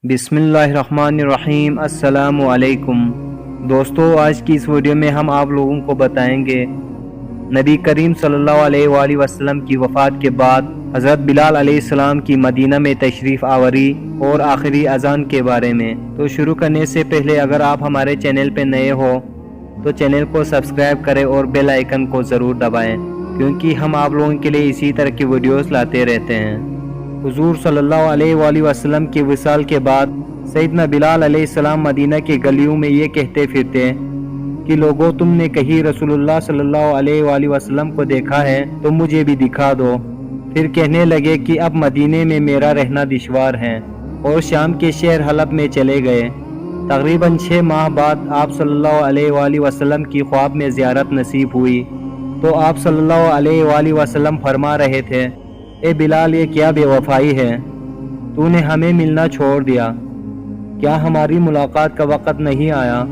بسم اللہ الرحمن الرحیم۔ السلام علیکم دوستو، آج کی اس ویڈیو میں ہم آپ لوگوں کو بتائیں گے نبی کریم صلی اللہ علیہ وآلہ وسلم کی وفات کے بعد حضرت بلال علیہ السلام کی مدینہ میں تشریف آوری اور آخری اذان کے بارے میں۔ تو شروع کرنے سے پہلے اگر آپ ہمارے چینل پہ نئے ہو تو چینل کو سبسکرائب کریں اور بیل آئیکن کو ضرور دبائیں، کیونکہ ہم آپ لوگوں کے لیے اسی طرح کی ویڈیوز لاتے رہتے ہیں۔ حضور صلی اللہ علیہ وآلہ وسلم کے وصال کے بعد سیدنا بلال علیہ السلام مدینہ کے گلیوں میں یہ کہتے پھرتے کہ لوگوں، تم نے کہیں رسول اللہ صلی اللہ علیہ وآلہ وسلم کو دیکھا ہے تو مجھے بھی دکھا دو۔ پھر کہنے لگے کہ اب مدینے میں میرا رہنا دشوار ہے، اور شام کے شہر حلب میں چلے گئے۔ تقریباً 6 ماہ بعد آپ صلی اللہ علیہ وآلہ وسلم کی خواب میں زیارت نصیب ہوئی تو آپ صلی اللہ علیہ وآلہ وسلم فرما رہے تھے، اے بلال، یہ کیا بے وفائی ہے، تو نے ہمیں ملنا چھوڑ دیا، کیا ہماری ملاقات کا وقت نہیں آیا؟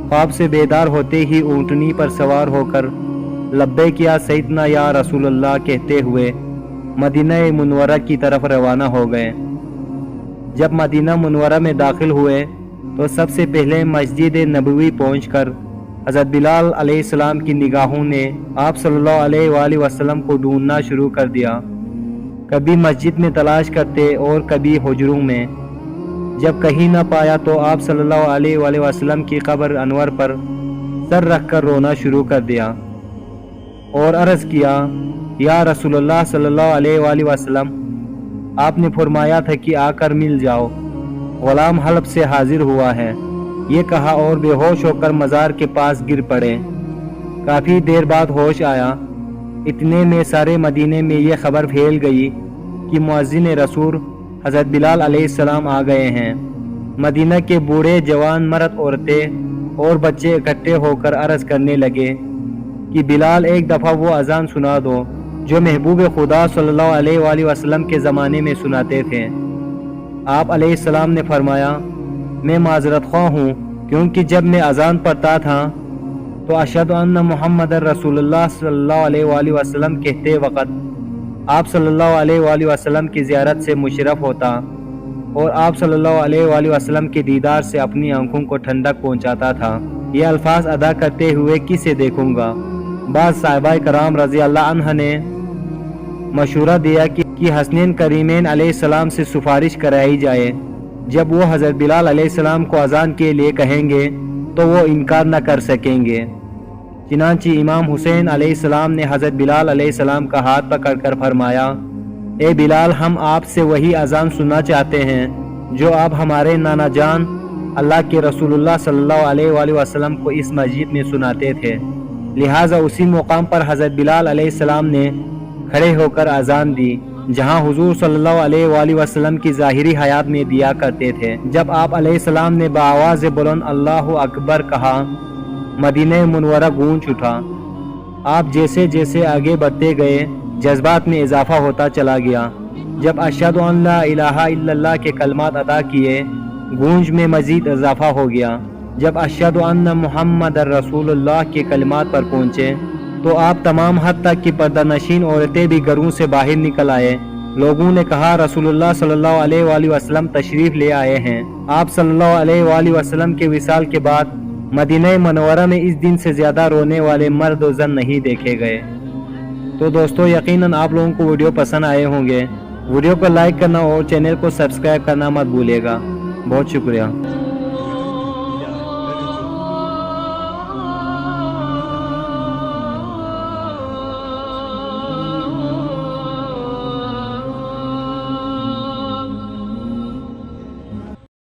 خواب سے بیدار ہوتے ہی اونٹنی پر سوار ہو کر لبیک یا سیدنا یا رسول اللہ کہتے ہوئے مدینہ منورہ کی طرف روانہ ہو گئے۔ جب مدینہ منورہ میں داخل ہوئے تو سب سے پہلے مسجد نبوی پہنچ کر حضرت بلال علیہ السلام کی نگاہوں نے آپ صلی اللہ علیہ وآلہ وسلم کو ڈھونڈنا شروع کر دیا، کبھی مسجد میں تلاش کرتے اور کبھی حجروں میں۔ جب کہیں نہ پایا تو آپ صلی اللہ علیہ وآلہ وسلم کی قبر انور پر سر رکھ کر رونا شروع کر دیا اور عرض کیا، یا رسول اللہ صلی اللہ علیہ وآلہ وسلم، آپ نے فرمایا تھا کہ آ کر مل جاؤ، غلام حلب سے حاضر ہوا ہے، یہ کہا اور بے ہوش ہو کر مزار کے پاس گر پڑے۔ کافی دیر بعد ہوش آیا، اتنے میں سارے مدینے میں یہ خبر پھیل گئی کہ مؤذن رسول حضرت بلال علیہ السلام آ گئے ہیں۔ مدینہ کے بوڑھے، جوان، مرد، عورتیں اور بچے اکٹھے ہو کر عرض کرنے لگے کہ بلال، ایک دفعہ وہ اذان سنا دو جو محبوب خدا صلی اللہ علیہ وآلہ وسلم کے زمانے میں سناتے تھے۔ آپ علیہ السلام نے فرمایا، میں معذرت خواہ ہوں، کیونکہ جب میں اذان پڑھتا تھا تو اشہد ان محمد رسول اللہ صلی اللہ علیہ وآلہ وسلم کہتے وقت آپ صلی اللہ علیہ وآلہ وسلم کی زیارت سے مشرف ہوتا اور آپ صلی اللہ علیہ وآلہ وسلم کے دیدار سے اپنی آنکھوں کو ٹھنڈک پہنچاتا تھا۔ یہ الفاظ ادا کرتے ہوئے کسے دیکھوں گا؟ بعض صحابہ کرام رضی اللہ عنہ نے مشورہ دیا کہ حسنین کریمین علیہ السلام سے سفارش کرائی جائے، جب وہ حضرت بلال علیہ السلام کو اذان کے لیے کہیں گے تو وہ انکار نہ کر سکیں گے۔ چنانچہ امام حسین علیہ السلام نے حضرت بلال علیہ السلام کا ہاتھ پکڑ کر فرمایا، اے بلال، ہم آپ سے وہی اذان سننا چاہتے ہیں جو آپ ہمارے نانا جان اللہ کے رسول اللہ صلی اللہ علیہ وآلہ وسلم کو اس مسجد میں سناتے تھے۔ لہٰذا اسی مقام پر حضرت بلال علیہ السلام نے کھڑے ہو کر اذان دی، جہاں حضور صلی اللہ علیہ وآلہ وسلم کی ظاہری حیات میں دیا کرتے تھے۔ جب آپ علیہ السلام نے بآواز بلند اللہ اکبر کہا، مدینہ منورہ گونج اٹھا۔ آپ جیسے جیسے آگے بڑھتے گئے جذبات میں اضافہ ہوتا چلا گیا۔ جب اشہد ان لا الہ الا اللہ کے کلمات ادا کیے، گونج میں مزید اضافہ ہو گیا۔ جب اشہد ان محمد رسول اللہ کے کلمات پر پہنچے تو آپ تمام حد تک کہ پردہ نشین عورتیں بھی گھروں سے باہر نکل آئے۔ لوگوں نے کہا، رسول اللہ صلی اللہ علیہ وآلہ وسلم تشریف لے آئے ہیں۔ آپ صلی اللہ علیہ وآلہ وسلم کے وصال کے بعد مدینہ منورہ میں اس دن سے زیادہ رونے والے مرد و زن نہیں دیکھے گئے۔ تو دوستو، یقیناً آپ لوگوں کو ویڈیو پسند آئے ہوں گے۔ ویڈیو کو لائک کرنا اور چینل کو سبسکرائب کرنا مت بھولیے گا۔ بہت شکریہ۔